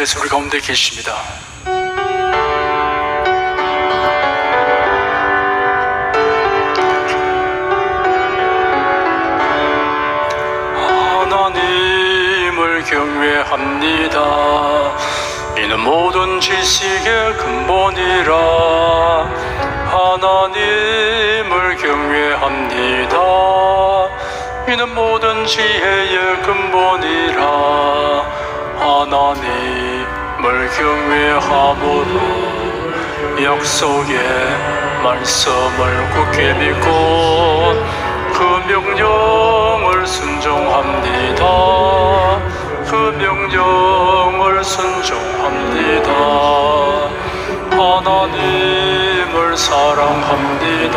주께서 우리 가운데 계십니다. 하나님을 경외합니다. 이는 모든 지식의 근본이라. 하나님을 경외합니다. 이는 모든 지혜의 근본이라. 하나님을 경외함으로 약속의 말씀을 굳게 믿고 그 명령을 순종합니다. 그 명령을 순종합니다. 하나님을 사랑합니다.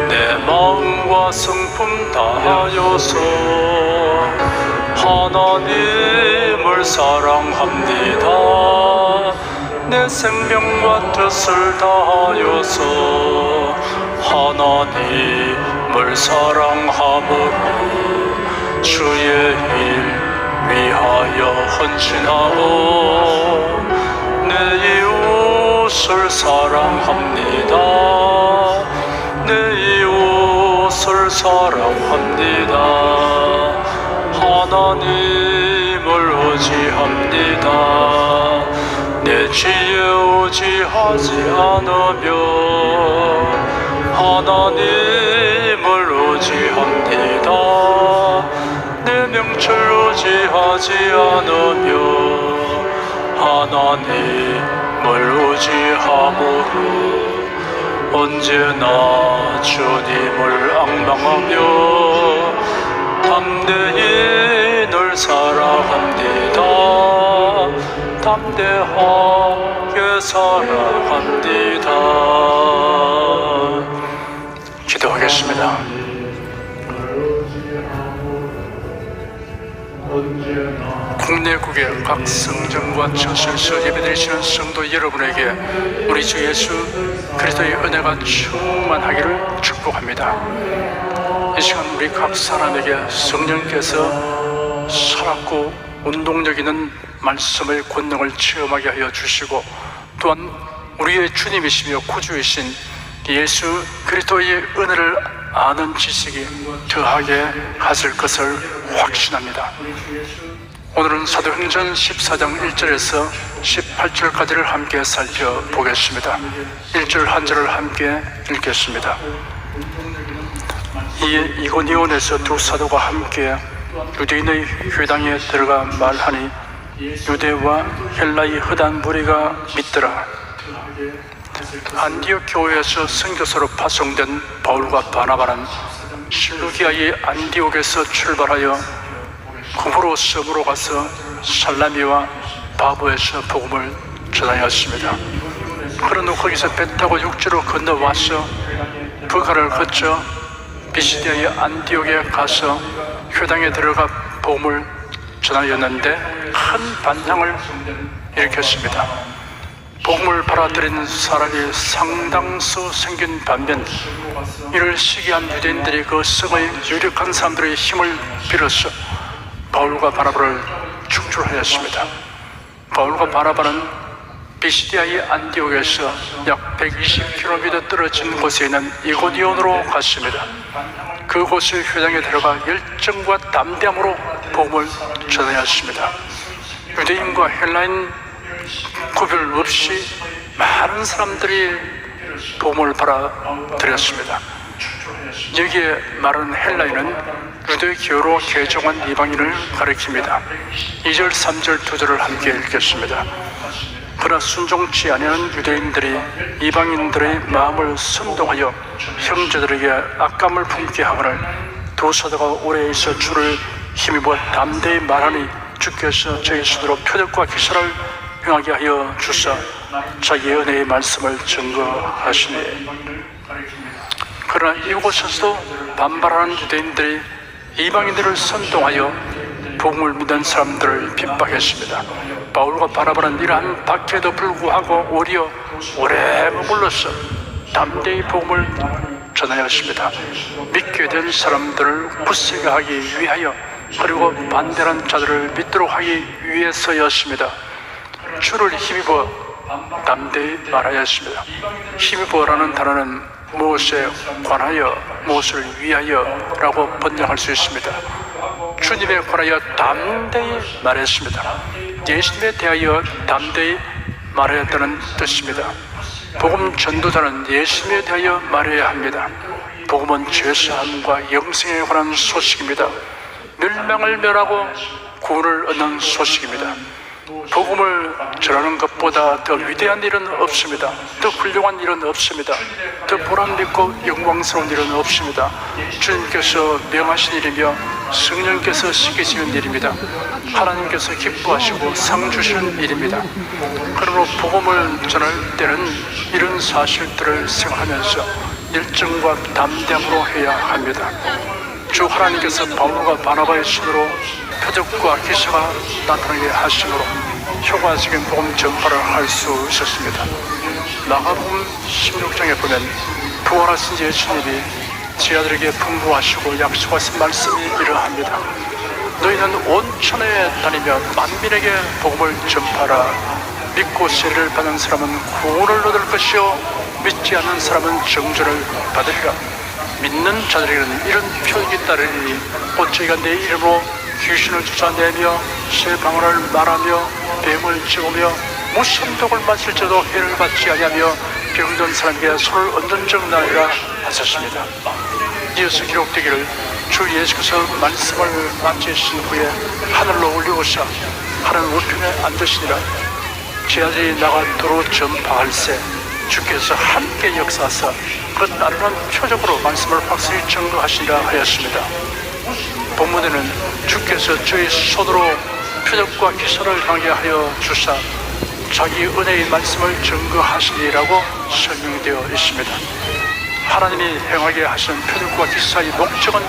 내 마음과 성품 다하여서 하나님을 사랑합니다. 내 생명과 뜻을 다하여서 하나님을 사랑함으로 주의 일 위하여 헌신하고 내 이웃을 사랑합니다. 내 이웃을 사랑합니다. 하나님을 의지합니다. 내 지혜 의지하지 않으며 하나님을 의지합니다. 내 명철 의지하지 않으며 하나님을 의지함으로 언제나 주님을 앙망하며 담대히 늘 살아갑니다. 담대하게 살아갑니다. 기도하겠습니다. 국내국의 각 성전과 처소에서 예배드리시는 성도 여러분에게 우리 주 예수 그리스도의 은혜가 충만하기를 축복합니다. 이 시간 우리 각 사람에게 성령께서 살았고 운동력 있는 말씀의 권능을 체험하게 하여 주시고 또한 우리의 주님이시며 구주이신 예수 그리스도의 은혜를 아는 지식이 더하게 하실 것을 확신합니다. 오늘은 사도행전 14장 1절에서 18절까지를 함께 살펴보겠습니다. 1절 한 절을 함께 읽겠습니다. 이고니온에서 두 사도가 함께 유대인의 회당에 들어가 말하니 유대와 헬라의 흩한 무리가 믿더라. 안디옥 교회에서 선교사로 파송된 바울과 바나바는 실루기아의 안디옥에서 출발하여 구브로 섬으로 가서 살라미와 바보에서 복음을 전하였습니다. 그런 후 거기서 배 타고 육지로 건너와서 브가를 거쳐 비시디아의 안디옥에 가서 회당에 들어가 복음을 전하였는데 큰 반향을 일으켰습니다. 복음을 받아들이는 사람이 상당수 생긴 반면 이를 시기한 유대인들이 그 성의 유력한 사람들의 힘을 빌어서 바울과 바나바를 축출하였습니다. 바울과 바나바는 비시디아의 안디옥에서 약 120km 떨어진 곳에 있는 이고니온으로 갔습니다. 그곳의 회당에 들어가 열정과 담대함으로 복음을 전하였습니다. 유대인과 헬라인 구별 없이 많은 사람들이 복음을 받아들였습니다. 여기에 말하는 헬라인은 유대교로 개종한 이방인을 가리킵니다. 2절, 3절, 2절을 함께 읽겠습니다. 그러나 순종치 아니하는 유대인들이 이방인들의 마음을 선동하여 형제들에게 악감을 품게 하거늘 두 사도가 오래 있어 주를 힘입어 담대히 말하니 주께서 저희 스스로 표적과 기사를 행하게 하여 주사 자기의 은혜의 말씀을 증거하시니. 그러나 이곳에서도 반발하는 유대인들이 이방인들을 선동하여 복음을 믿는 사람들을 핍박했습니다. 바울과 바나바는 이러한 박해에도 불구하고 오히려 오래 머물러서 담대히 복음을 전하였습니다. 믿게 된 사람들을 굳세게 하기 위하여 그리고 반대하는 자들을 믿도록 하기 위해서였습니다. 주를 힘입어 담대히 말하여 했습니다. 힘입어라는 단어는 무엇에 관하여, 무엇을 위하여 라고 번역할 수 있습니다. 주님에 관하여 담대히 말했습니다. 예수님에 대하여 담대히 말하였다는 뜻입니다. 복음 전도자는 예수님에 대하여 말해야 합니다. 복음은 죄사함과 영생에 관한 소식입니다. 멸망을 멸하고 구원을 얻는 소식입니다. 복음을 전하는 것보다 더 위대한 일은 없습니다. 더 훌륭한 일은 없습니다. 더 보람있고 영광스러운 일은 없습니다. 주님께서 명하신 일이며 성령께서 시키시는 일입니다. 하나님께서 기뻐하시고 상 주시는 일입니다. 그러므로 복음을 전할 때는 이런 사실들을 생각하면서 열정과 담대함으로 해야 합니다. 주 하나님께서 바울과 바나바의 손으로 표적과 기사가 나타나게 하심으로 효과적인 복음 전파를 할 수 있었습니다. 마가복음 16장에 보면 부활하신 예수님이 제 아들에게 분부하시고 약속하신 말씀이 이러합니다. 너희는 온 천하에 다니며 만민에게 복음을 전파하라. 믿고 세례를 받는 사람은 구원을 얻을 것이요 믿지 않는 사람은 정죄를 받으리라. 믿는 자들에게는 이런 표적이 따르리니 곧 저희가 내 이름으로 귀신을 쫓아내며 새 방언을 말하며 뱀을 찍으며 무슨 독을 마실지라도 해를 받지 아니하며 병든 사람에게 손을 얹은 적 나리라 하셨습니다. 이어서 기록되기를 주 예수께서 말씀을 마치신 후에 하늘로 올리우사 하늘 우편에 앉으시니라. 제 아들이 나가 도로 전파할세 주께서 함께 역사하사 그 따르는 표적으로 말씀을 확실히 증거하시리라 하였습니다. 본문에는 주께서 저희 손으로 표적과 기사를 하게 하여 주사 자기 은혜의 말씀을 증거하시리라고 설명되어 있습니다. 하나님이 행하게 하시는 표적과 기사의 목적은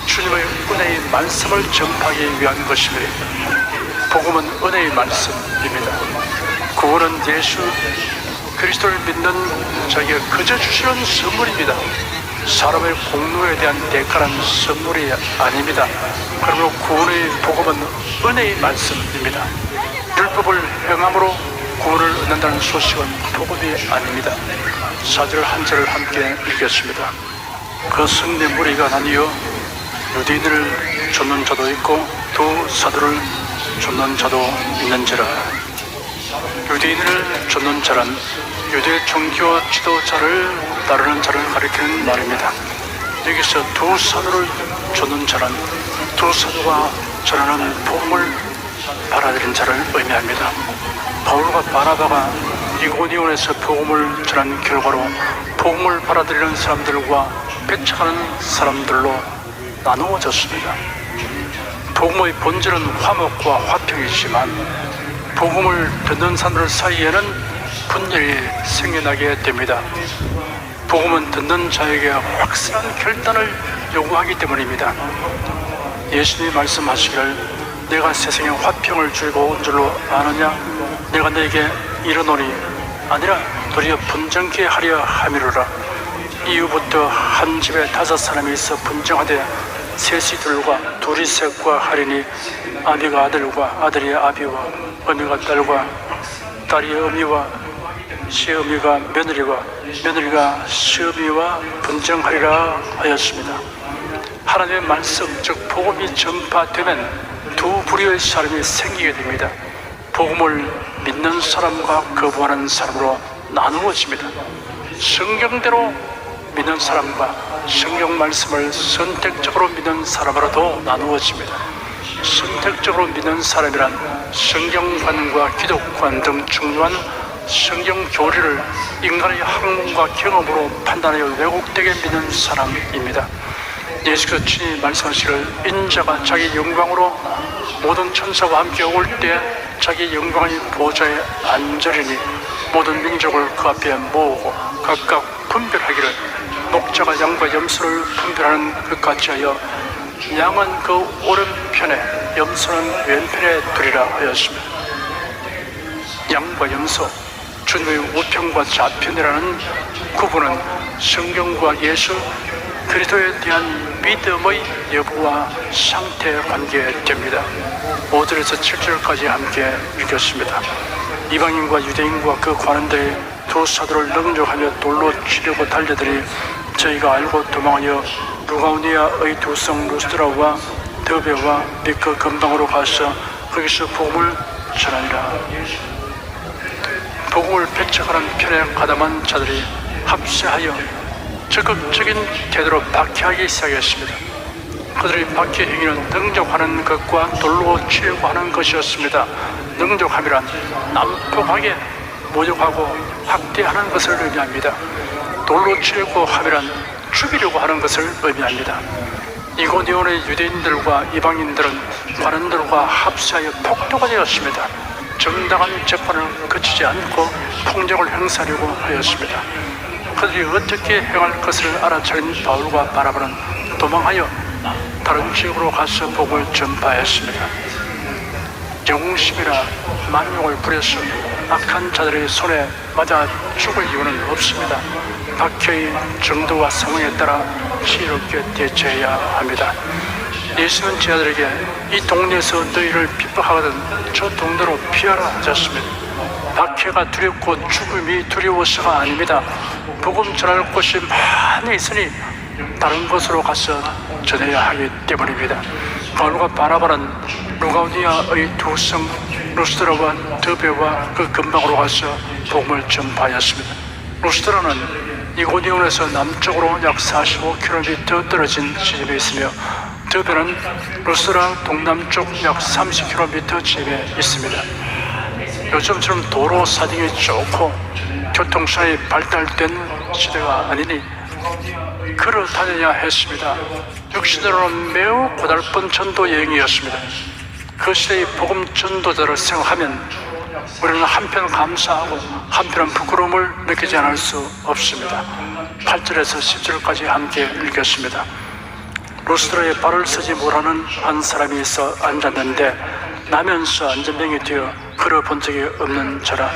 주님의 은혜의 말씀을 전파하기 위한 것입니다. 복음은 은혜의 말씀입니다. 구원은 예수 그리스도를 믿는 자에게 그저 주시는 선물입니다. 사람의 공로에 대한 대가란 선물이 아닙니다. 그러므로 구원의 복음은 은혜의 말씀입니다. 율법을 행함으로 구원을 얻는다는 소식은 복음이 아닙니다. 4절 한 절을 함께 읽겠습니다. 그 성내 무리가 나뉘어 유대인을 쫓는 자도 있고 또 사도를 쫓는 자도 있는지라. 유대인을 쫓는 자란 유대 종교 지도자를 따르는 자를 가리키는 말입니다. 여기서 두 사도를 쫓는 자란 두 사도가 전하는 복음을 받아들인 자를 의미합니다. 바울과 바나바가 이고니온에서 복음을 전한 결과로 복음을 받아들이는 사람들과 배척하는 사람들로 나누어졌습니다. 복음의 본질은 화목과 화평이지만 복음을 듣는 사람들 사이에는 분열이 생겨나게 됩니다. 복음은 듣는 자에게 확실한 결단을 요구하기 때문입니다. 예수님이 말씀하시기를 내가 세상에 화평을 주고 온 줄로 아느냐? 내가 너에게 이르노니 아니라 도리어 분정케 하려 함이로라. 이후부터 한 집에 5사람이 있어 분정하되 셋이 둘과 둘이 셋과 하리니 아비가 아들과 아들이 아비와 어미가 딸과 딸이 어미와 시어미가 며느리와 며느리가 시어미와 분정하리라 하였습니다. 하나님의 말씀 즉 복음이 전파되면 두 부류의 사람이 생기게 됩니다. 복음을 믿는 사람과 거부하는 사람으로 나누어집니다. 성경대로 믿는 사람과 성경 말씀을 선택적으로 믿는 사람으로도 나누어집니다. 선택적으로 믿는 사람이란 성경관과 기독관 등 중요한 성경 교리를 인간의 학문과 경험으로 판단하여 왜곡되게 믿는 사람입니다. 예수께서 친히 말씀하시기를 인자가 자기 영광으로 모든 천사와 함께 올 때 자기 영광의 보좌에 앉으리니 모든 민족을 그 앞에 모으고 각각 분별하기를 목자가 양과 염소를 분별하는 것 같이 하여 양은 그 오른편에 염소는 왼편에 두리라 하였습니다. 양과 염소, 주님의 우편과 좌편이라는 구분은 성경과 예수 그리스도에 대한 믿음의 여부와 상태에 관계됩니다. 5절에서 7절까지 함께 읽겠습니다. 이방인과 유대인과 그 관원들이 두 사도를 능욕하며 돌로 치려고 달려들이 저희가 알고 도망하여 루가오니아의 두 성 루스드라와 더베와 및 그 근방으로 가서 거기서 복음을 전하니라. 복음을 배척하는 편에 가담한 자들이 합세하여 적극적인 태도로 박해하기 시작했습니다. 그들의 박해 행위는 능욕하는 것과 돌로 치려고 하는 것이었습니다. 능욕함이란 난폭하게 모욕하고 학대하는 것을 의미합니다. 돌로 치려고 함이란 죽이려고 하는 것을 의미합니다. 이고니온의 유대인들과 이방인들은 관원들과 합세하여 폭도가 되었습니다. 정당한 재판을 거치지 않고 폭력을 행사하려고 하였습니다. 그들이 어떻게 행할 것을 알아차린 바울과 바나바는 도망하여 다른 지역으로 가서 복음을 전파했습니다. 영웅심이라 만용을 부려서 악한 자들의 손에 맞아 죽을 이유는 없습니다. 박해의 정도와 상황에 따라 지혜롭게 대처해야 합니다. 예수는 제자들에게 이 동네에서 너희를 핍박하거든 저 동네로 피하라 하셨습니다. 박해가 두렵고 죽음이 두려워서가 아닙니다. 복음 전할 곳이 많이 있으니 다른 곳으로 가서 전해야 하기 때문입니다. 바울과 바나바는 루가오니아의 두 성 루스드라와 더베와 그 근방으로 가서 복음을 전파하였습니다. 루스드라는 이고니온에서 남쪽으로 약 45km 떨어진 지점에 있으며 더베는 루스드라 동남쪽 약 30km 지점에 있습니다. 요즘처럼 도로 사정이 좋고 교통사이 발달된 시대가 아니니 걸어 다녀야 했습니다. 육신으로는 매우 고달픈 전도 여행이었습니다. 그 시대의 복음 전도자를 생각하면 우리는 한편 감사하고 한편 부끄러움을 느끼지 않을 수 없습니다. 8절에서 10절까지 함께 읽겠습니다. 루스드라에 발을 쓰지 못하는 한 사람이 있어 앉았는데 나면서 안전병이 되어 걸어본 적이 없는 자라.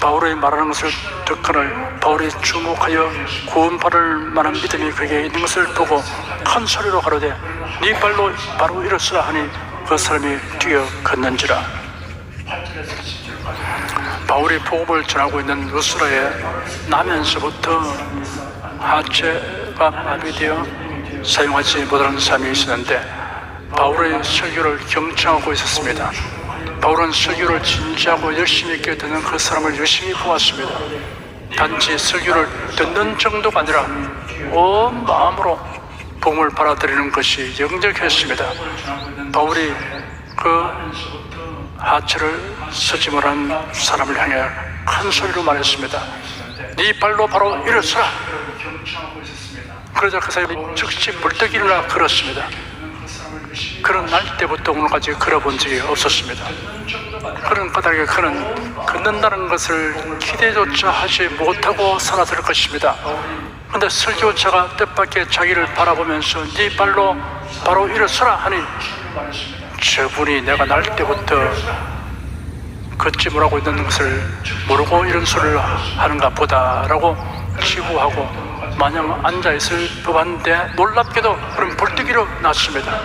바울의 말하는 것을 듣거늘 바울이 주목하여 구원받을 만한 믿음이 그에게 있는 것을 보고 큰 소리로 가로되 네 발로 바로 일어서라 하니 그 사람이 뛰어 걷는지라. 바울이 복음을 전하고 있는 루스드라에 나면서부터 하체가 마비되어 사용하지 못하는 사람이 있었는데 바울의 설교를 경청하고 있었습니다. 바울은 설교를 진지하고 열심히 있게 듣는 그 사람을 유심히 보았습니다. 단지 설교를 듣는 정도가 아니라 온 마음으로 복음을 받아들이는 것이 역력했습니다. 바울이 그 하체를 쓰지 못한 사람을 향해 큰 소리로 말했습니다. 네 발로 바로 일어서라. 그러자 그 사람이 즉시 벌떡 일어나 걸었습니다. 그런 날 때부터 오늘까지 걸어본 적이 없었습니다. 그런 까닭에 그는 걷는다는 것을 기대조차 하지 못하고 살았을 것입니다. 그런데 설교자가 뜻밖의 자기를 바라보면서 네 발로 바로 일어서라 하니 저분이 내가 날 때부터 걷지 못하고 있는 것을 모르고 이런 소리를 하는가 보다라고 치부하고 마냥 앉아있을 법한데 놀랍게도 그런 벌떡 일어났습니다.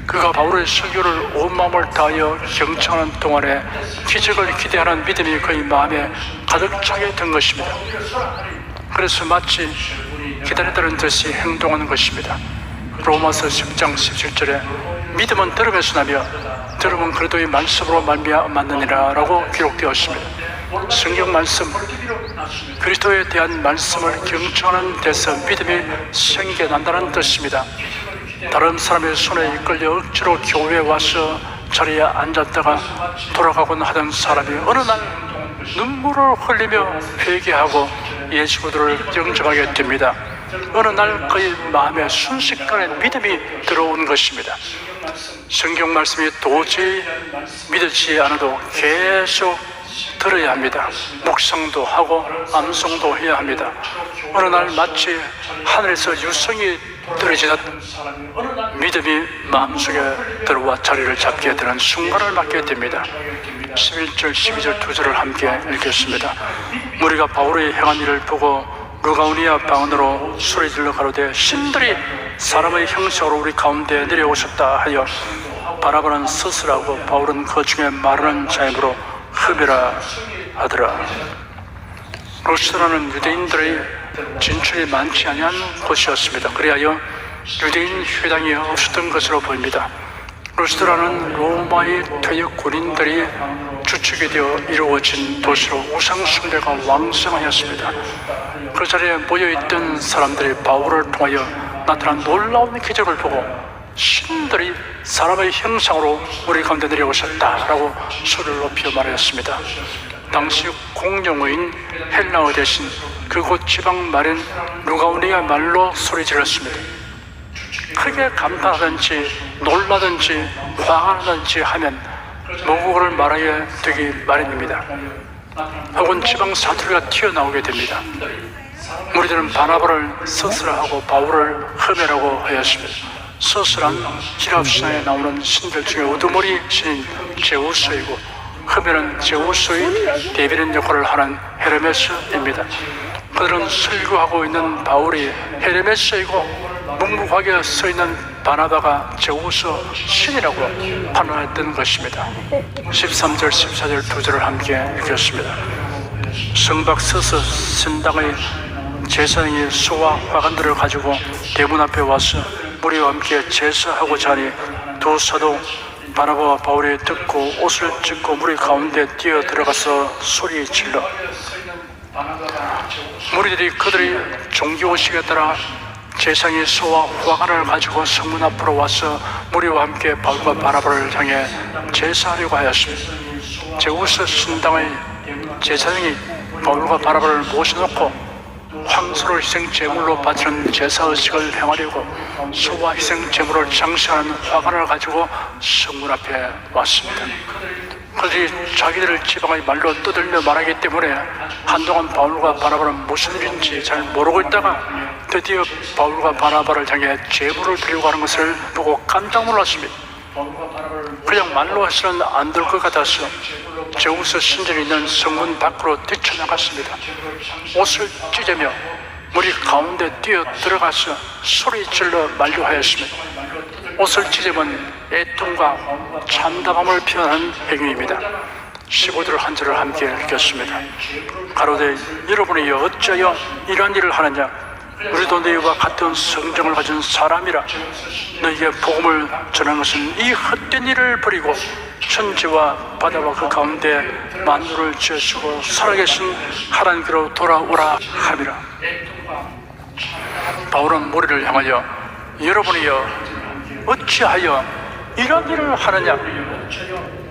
그가 바울의 설교를 온 마음을 다하여 경청하는 동안에 기적을 기대하는 믿음이 그의 마음에 가득 차게 된 것입니다. 그래서 마치 기다렸다는 듯이 행동하는 것입니다. 로마서 10장 17절에 믿음은 들음에서 나며 들음은 그리스도의 말씀으로 말미암았느니라 라고 기록되었습니다. 성경 말씀, 그리스도에 대한 말씀을 경청하는 데서 믿음이 생겨난다는 뜻입니다. 다른 사람의 손에 이끌려 억지로 교회에 와서 자리에 앉았다가 돌아가곤 하던 사람이 어느 날 눈물을 흘리며 회개하고 예수 그리스도를 영접하게 됩니다. 어느 날 그의 마음에 순식간에 믿음이 들어온 것입니다. 성경 말씀이 도저히 믿어지지 않아도 계속 들어야 합니다. 묵상도 하고 암송도 해야 합니다. 어느 날 마치 하늘에서 유성이 떨어지듯 믿음이 마음속에 들어와 자리를 잡게 되는 순간을 맞게 됩니다. 11절, 12절 두 절을 함께 읽겠습니다. 우리가 바울의 행한 일을 보고 루가오니아 방언으로 소리질러 가로되 신들이 사람의 형상으로 우리 가운데 내려오셨다 하여 바나바는 스스로하고 바울은 그 중에 말하는 자임으로 흡이라 하더라. 루스드라는 유대인들의 진출이 많지 아니한 곳이었습니다. 그리하여 유대인 회당이 없었던 것으로 보입니다. 루스드라는 로마의 퇴역 군인들이 주축이 되어 이루어진 도시로 우상 숭배가 왕성하였습니다. 그 자리에 모여있던 사람들이 바울을 통하여 나타난 놀라운 기적을 보고 신들이 사람의 형상으로 우리 가운데 내려오셨다라고 소리를 높여 말하였습니다. 당시 공용어인 헬라어 대신 그곳 지방 말인 루가오니아 말로 소리 질렀습니다. 크게 감탄하든지 놀라든지 화가 나든지 하면 모국어를 말하게 되기 마련입니다. 혹은 지방 사투리가 튀어나오게 됩니다. 우리들은 바나바를 스스라하고 바울을 흡이라고 하였습니다. 스스란 히랍신화에 나오는 신들 중에 우두머리 신인 제우스이고 흡이는 제우스의 대변인 역할을 하는 헤르메스입니다. 그들은 설교하고 있는 바울이 헤르메스이고 묵묵하게 서 있는 바나바가 제우스 신이라고 판단했던 것입니다. 13절, 14절 두 절을 함께 읽겠습니다. 성박 스스 신당의 제사장이 소와 화관들을 가지고 대문 앞에 와서 무리와 함께 제사하고자 하니 두 사도 바나바와 바울이 듣고 옷을 찢고 무리 가운데 뛰어 들어가서 소리 질러 무리들이 그들의 종교의식에 따라 제사장이 소와 화관을 가지고 성문 앞으로 와서 무리와 함께 바울과 바나바를 향해 제사하려고 하였습니다. 제우스 신당의 제사장이 바울과 바나바를 모셔놓고 황소를 희생 제물로 바치는 제사의식을 행하려고 소와 희생 제물을 장식하는 화관을 가지고 성문 앞에 왔습니다. 그들이 자기들 지방의 말로 떠들며 말하기 때문에 한동안 바울과 바나바는 무슨 일인지 잘 모르고 있다가 드디어 바울과 바나바를 향해 제물을 드리고 하는 것을 보고 깜짝 놀랐습니다. 그냥 말로 해서는 안 될 것 같아서 제우스 신전이 있는 성문 밖으로 뛰쳐나갔습니다. 옷을 찢으며 무리 가운데 뛰어 들어가서 소리질러 만류하였습니다. 옷을 찢으면 애통과 참담함을 표현하는 행위입니다. 15절 한 절을 함께 읽겠습니다. 가로되 여러분이 어찌하여 이러한 일을 하느냐? 우리도 너희와 같은 성정을 가진 사람이라. 너희에게 복음을 전하는 것은 이 헛된 일을 버리고 천지와 바다와 그 가운데 만물을 지으시고 살아계신 하나님께로 돌아오라 함이라. 바울은 무리를 향하여 여러분이여 어찌하여 이런 일을 하느냐?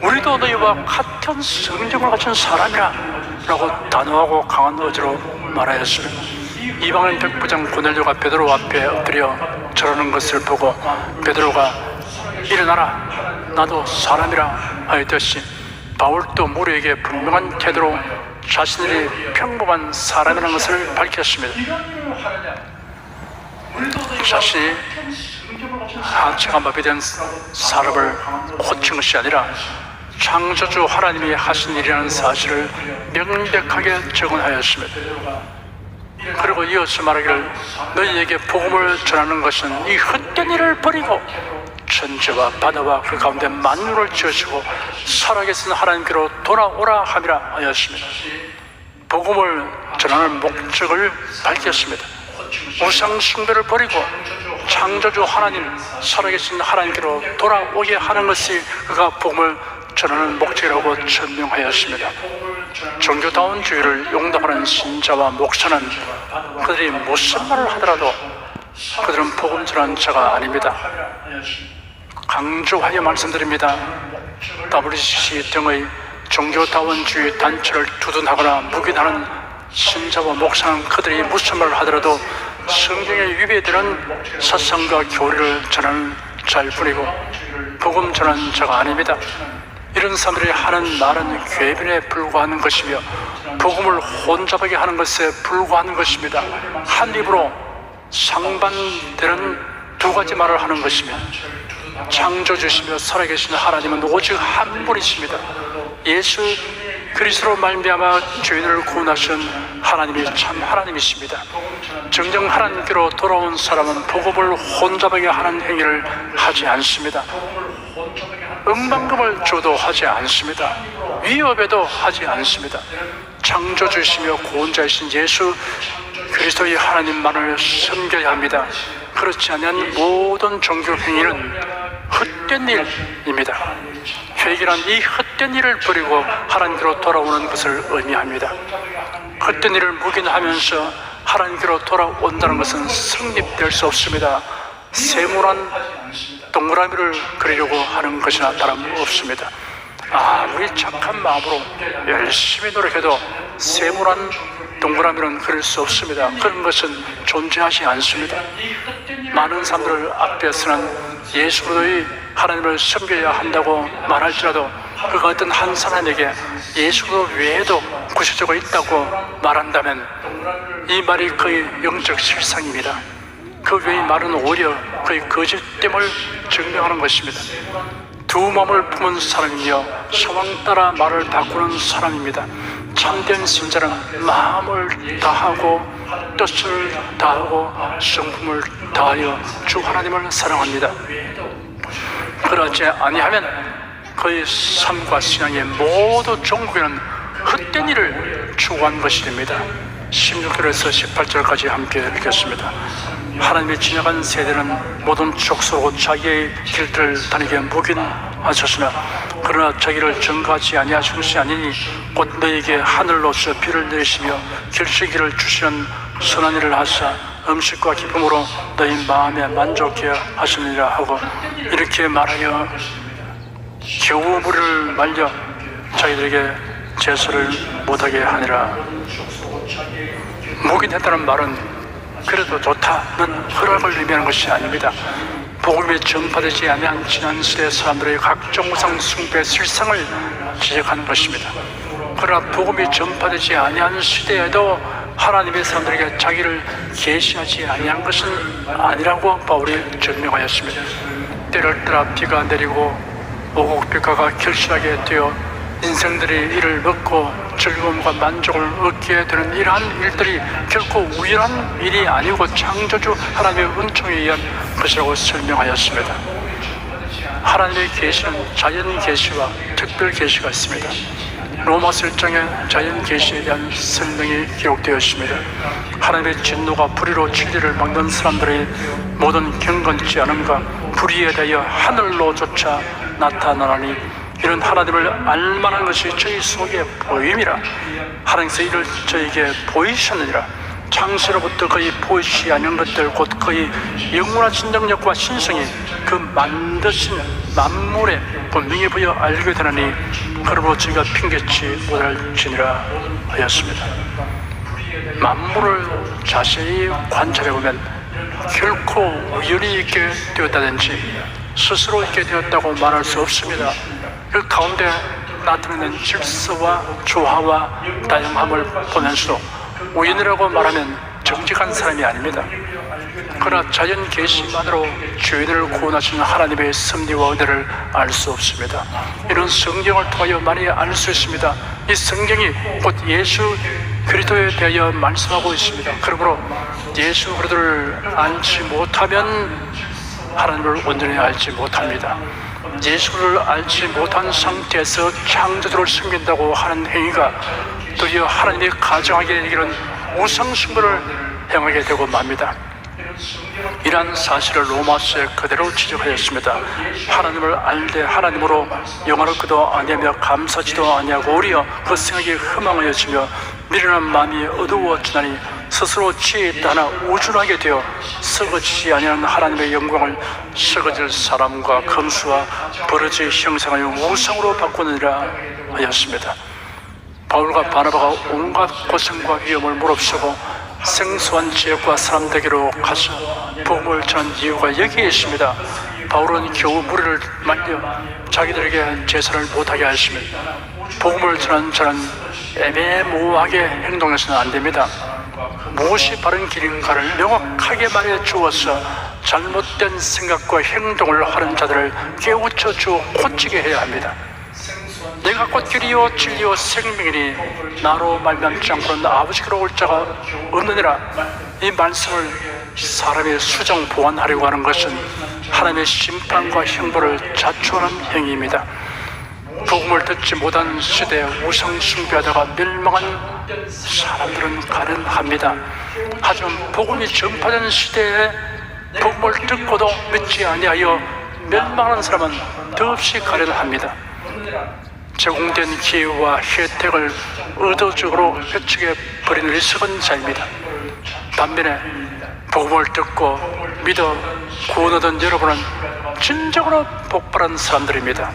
우리도 너희와 같은 성정을 가진 사람이라 라고 단호하고 강한 어조로 말하였습니다. 이방인 백부장 고넬료가 베드로 앞에 엎드려 절하는 것을 보고 베드로가 일어나라 나도 사람이라 하였듯이 바울도 무리에게 분명한 태도로 자신이 평범한 사람이라는 것을 밝혔습니다. 자신이 하체가 마비된 사람을 고친 것이 아니라 창조주 하나님이 하신 일이라는 사실을 명백하게 적언하였습니다. 그리고 이어서 말하기를 너희에게 복음을 전하는 것은 이 헛된 일을 버리고 천지와 바다와 그 가운데 만물을 지으시고 살아계신 하나님께로 돌아오라 함이라 하였습니다. 복음을 전하는 목적을 밝혔습니다. 우상 숭배를 버리고 창조주 하나님, 살아계신 하나님께로 돌아오게 하는 것이 그가 복음을 전하는 목적이라고 천명하였습니다. 종교다운주의를 용납하는 신자와 목사는 그들이 무슨 말을 하더라도 그들은 복음 전하는 자가 아닙니다. 강조하여 말씀드립니다. WCC 등의 종교다운주의 단체를 두둔하거나 묵인하는 신자와 목사는 그들이 무슨 말을 하더라도 성경에 위배되는 사상과 교리를 전하는 자일 뿐이고 복음 전하는 자가 아닙니다. 이런 사람들이 하는 말은 궤변에 불과하는 것이며 복음을 혼잡하게 하는 것에 불과하는 것입니다. 한 입으로 상반되는 두 가지 말을 하는 것이며 창조주시며 살아계신 하나님은 오직 한 분이십니다. 예수 그리스도로 말미암아 죄인을 구원하신 하나님이 참 하나님이십니다. 정녕 하나님께로 돌아온 사람은 복음을 혼잡하게 하는 행위를 하지 않습니다. 음반금을 줘도 하지 않습니다. 위협에도 하지 않습니다. 창조주시며 구원자이신 예수 그리스도의 하나님만을 섬겨야 합니다. 그렇지 않으면 모든 종교 행위는 헛된 일입니다. 회개란 이 헛된 일을 버리고 하나님께로 돌아오는 것을 의미합니다. 헛된 일을 묵인하면서 하나님께로 돌아온다는 것은 성립될 수 없습니다. 세모난 동그라미를 그리려고 하는 것이나 다름없습니다. 아무리 착한 마음으로 열심히 노력해도 세모난 동그라미는 그릴 수 없습니다. 그런 것은 존재하지 않습니다. 많은 사람들 앞에서는 예수 그리스도의 하나님을 섬겨야 한다고 말할지라도 그가 어떤 한 사람에게 예수 그리스도 외에도 구세주가 있다고 말한다면 이 말이 그의 영적 실상입니다. 그 외의 말은 오히려 그의 거짓됨을 증명하는 것입니다. 두 마음을 품은 사람이며 상황 따라 말을 바꾸는 사람입니다. 참된 신자는 마음을 다하고 뜻을 다하고 성품을 다하여 주 하나님을 사랑합니다. 그러지 아니하면 그의 삶과 신앙의 모두 종국에는 헛된 일을 추구한 것이 됩니다. 16절에서 18절까지 함께 읽겠습니다. 하나님이 지나간 세대는 모든 족속으로 자기의 길들을 다니게 묵인하셨으며 그러나 자기를 증거하지 아니하신 것이 아니니 곧 너에게 하늘로서 비를 내리시며 길치기를 주시는 선한 일을 하사 음식과 기쁨으로 너희 마음에 만족해 하시느니라 하고 이렇게 말하여 겨우 무리를 말려 자기들에게 제사를 못하게 하니라. 묵인했다는 말은 그래도 좋다는 허락을 의미하는 것이 아닙니다. 복음이 전파되지 아니한 지난 시대 사람들의 각종 우상 숭배 실상을 지적하는 것입니다. 그러나 복음이 전파되지 아니한 시대에도 하나님의 사람들에게 자기를 계시하지 아니한 것은 아니라고 바울이 증명하였습니다. 때를 따라 비가 내리고 오곡백과가 결실하게 되어 인생들이 이를 먹고 즐거움과 만족을 얻게 되는 이러한 일들이 결코 우연한 일이 아니고 창조주 하나님의 은총에 의한 것이라고 설명하였습니다. 하나님의 계시는 자연 계시와 특별 계시가 있습니다. 로마서 1장에 자연 계시에 대한 설명이 기록되어 있습니다. 하나님의 진노가 불의로 진리를 막는 사람들의 모든 경건치 않음과 불의에 대하여 하늘로조차 나타나니 이런 하나님을 알만한 것이 저희 속에 보임이라. 하나님께서 이를 저에게 보이셨느니라. 창세로부터 거의 보이지 않은 것들 곧 거의 영원하신 능력과 신성이 그 만드신 만물에 분명히 보여 알게 되나니 그러므로 저희가 핑계치 못할지니라 하였습니다. 만물을 자세히 관찰해보면 결코 우연히 있게 되었다든지 스스로 있게 되었다고 말할 수 없습니다. 그 가운데 나타나는 질서와 조화와 다양함을 보면서도 우연이라고 말하면 정직한 사람이 아닙니다. 그러나 자연 계시만으로 죄인을 구원하시는 하나님의 섭리와 은혜를 알 수 없습니다. 이런 성경을 통하여 많이 알 수 있습니다. 이 성경이 곧 예수 그리스도에 대하여 말씀하고 있습니다. 그러므로 예수 그리스도를 알지 못하면 하나님을 온전히 알지 못합니다. 예수를 알지 못한 상태에서 창조주를 섬긴다고 하는 행위가 드디어 하나님이 가정하게 되기는 우상숭배를 행하게 되고 맙니다. 이러한 사실을 로마서에 그대로 지적하였습니다. 하나님을 알되 하나님으로 영화롭기도 아니하며 감사지도 아니하고 오히려 그 생각이 허망하여지며 미련한 마음이 어두워지나니 스스로 지혜 있다 하나 우준하게 되어 썩어지지 아니하는 하나님의 영광을 썩어질 사람과 검수와 버러지의 형상을 우상으로 바꾸느니라 하였습니다. 바울과 바나바가 온갖 고생과 위험을 무릅쓰고 생소한 지역과 사람들에게로 가서 복음을 전한 이유가 여기에 있습니다. 바울은 겨우 무리를 말려 자기들에게 제사를 못하게 하시며 복음을 전한 저는 애매모호하게 행동해서는 안 됩니다. 무엇이 바른 길인가를 명확하게 말해 주어서 잘못된 생각과 행동을 하는 자들을 깨우쳐 주어 고치게 해야 합니다. 내가 곧 길이요 진리요 생명이니 나로 말미암지 않고는 아버지께로 올 자가 없느니라. 이 말씀을 사람의 수정 보완하려고 하는 것은 하나님의 심판과 형벌을 자초하는 행위입니다. 복음을 듣지 못한 시대에 우상 숭배하다가 멸망한 사람들은 가련합니다. 하지만 복음이 전파되는 시대에 복음을 듣고도 믿지 아니하여 멸망하는 사람은 더없이 가련합니다. 제공된 기회와 혜택을 의도적으로 획득해 버리는 리석은 자입니다. 반면에 복음을 듣고 믿어 구원 얻은 여러분은 진정으로 복받은 사람들입니다.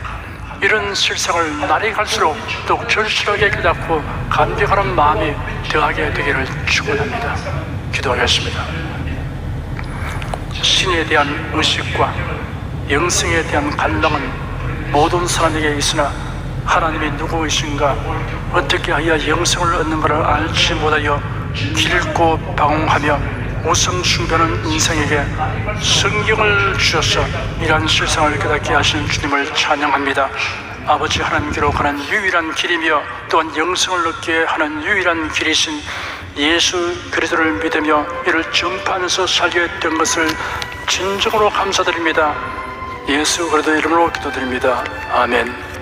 이런 실상을 날이 갈수록 더욱 절실하게 깨닫고 감격하는 마음이 더하게 되기를 축원합니다. 기도하겠습니다. 신에 대한 의식과 영생에 대한 갈망은 모든 사람에게 있으나 하나님이 누구이신가, 어떻게 하여 영생을 얻는가를 알지 못하여 길고 방황하며 우상 숭배하는 인생에게 성경을 주셔서 이러한 실상을 깨닫게 하시는 주님을 찬양합니다. 아버지, 하나님께로 가는 유일한 길이며 또한 영생을 얻게 하는 유일한 길이신 예수 그리스도를 믿으며 이를 전파하면서 살게 된 것을 진정으로 감사드립니다. 예수 그리스도 이름으로 기도드립니다. 아멘.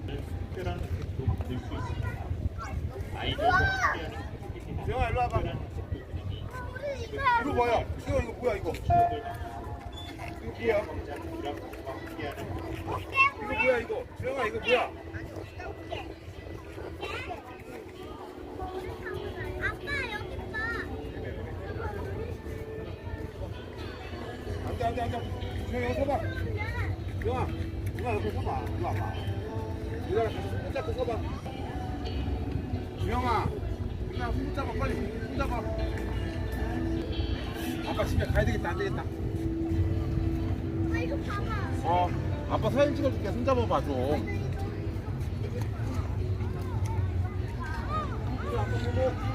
특별한 혜택도 받을 수 있습니다. 아이들과 함께하는 가족에게는 지영아 일로 와봐. 특별한 혜택도 드리니 이거 뭐야? 지영아 이거 뭐야 이거? 추억을 만들고 해양광장 유람선과 함께하는 이거 뭐야 이거? 지영아 이거 뭐야? 아빠 여기 봐. 안돼. 지영아 여기 서봐. 지영아 여기 서봐. 이리 와봐. 누나랑 같이 손잡고 서봐. 지영아 누나랑 손잡아 빨리 손잡아. 아빠 집에 가야 되겠다 안 되겠다. 아 이거 봐봐. 아빠 사진 찍어줄게 손잡아봐 좀. 아빠 보고.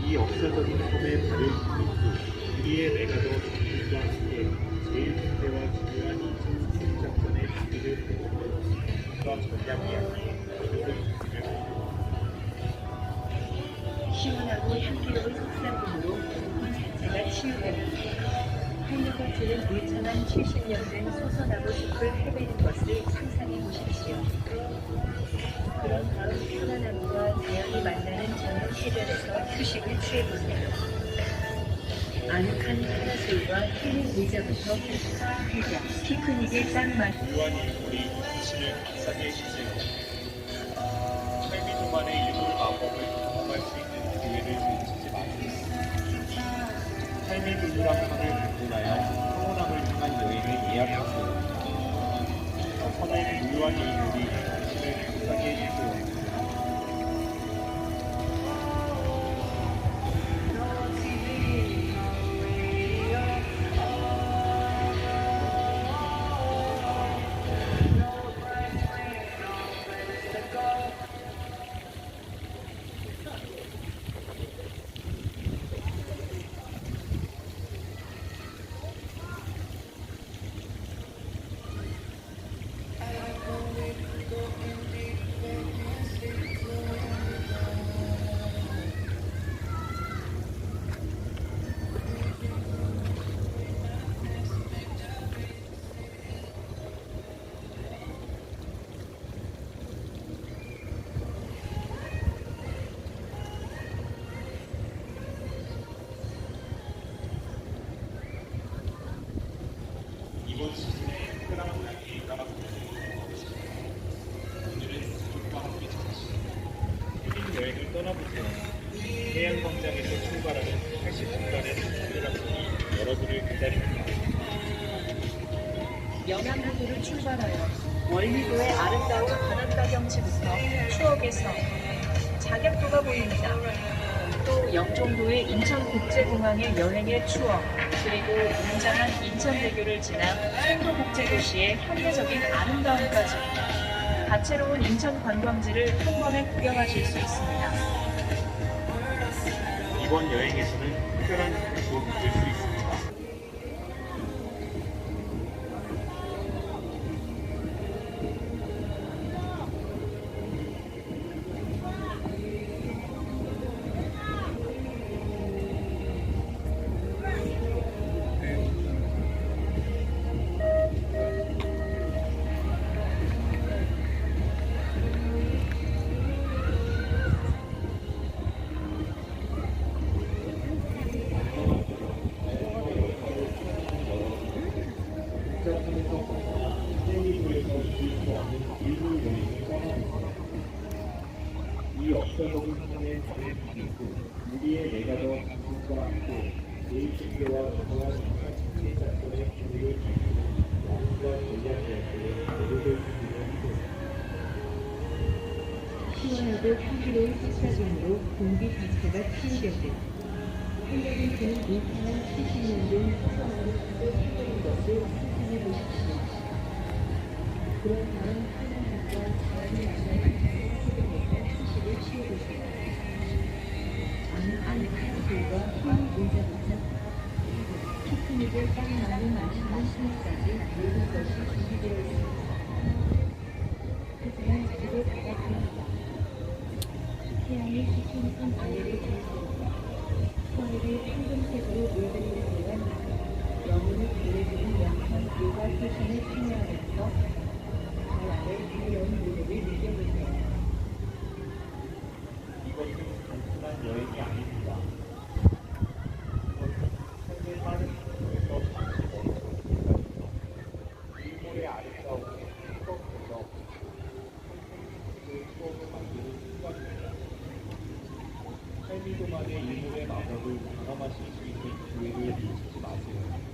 이 역사적인 섬에 발을 디디고 우리의 레가도 정신과 함께 제1세대와 중요한 20세기 작전의 준비를 해보고 전략 이야기에 모두를 준비를 시원하고 향기로운 속상으로 부분 자체가 치유됩니다. 한여같이는 물천한 70년 된 소서나무 숲을 헤매는 것을 상상해 보십시오. 그런 다음 편안함과 자연이 만나는 저녁 해변에서 휴식을 취해보세요. 아늑한 파라솔과 힐링 의자부터 해변, 피크닉의 딱 맞. 유한이 우리 자신을 감싸게 해주세요. 삶의 동안의 일몰 마법을 경험할 수 있는 기회를 놓치지 마세요. 삶의 동물함선을 방문하여 평온함을 향한 여행을 예약하세요. 선의 무료한 일들이 당신을 감싸게 해주세요. 이번 시즌의 특별한 문화에 따라붙는 오늘은 가족과 함께 찾으시고 힐링 여행을 떠나보세요. 해양광장에서 출발하는 80분간의 특별함이 여러분을 기다립니다. 영암항으로 출발하여 월미도의 아름다운 바닷가 경치부터 추억의 섬, 작약도가 보입니다. 또 영종도의 인천국제공항의 여행의 추억, 그리고 웅장한 인천대교를 지나 송도국제도시의 현대적인 아름다움까지 다채로운 인천 관광지를 한 번에 구경하실 수 있습니다. 이번 여행에서는 특별한 혜택도 받을 수 있습니다. 이 역사적인 사건의 발을 디디고 우리의 레가더 당신과 함께 제1세계와 중요한 20세기 작전의 준비를 마치고 왕과 전략 이야기에 모두를 준비를 시원하고 향기로운 식사중으로 공기 자체가 치유되듯 한여름 그는 인천한 70년 된 소서나무 숲을 헤매는 것을 상상해 보십시오. 그런 다음 하늘과 자연이 만나는 태양이 수천선 안개를 감싸고 서해를 황금색으로 물들이는 동안 영혼을 달래주는 영천 요가 세션에 참여하면서 달 아래 자유로운 무대를 느껴보세요. 이것은 단순한 여행이 아닙니다. 이것은 삶의 빠른 속에서 잠시 멈춰 일몰의 아름다움에 휘거워서 선생님의 추억을 만드는 순간입니다. 삶이 동안의 일몰의 마법을 경험하실 수 있는 기회를 놓치지 마세요.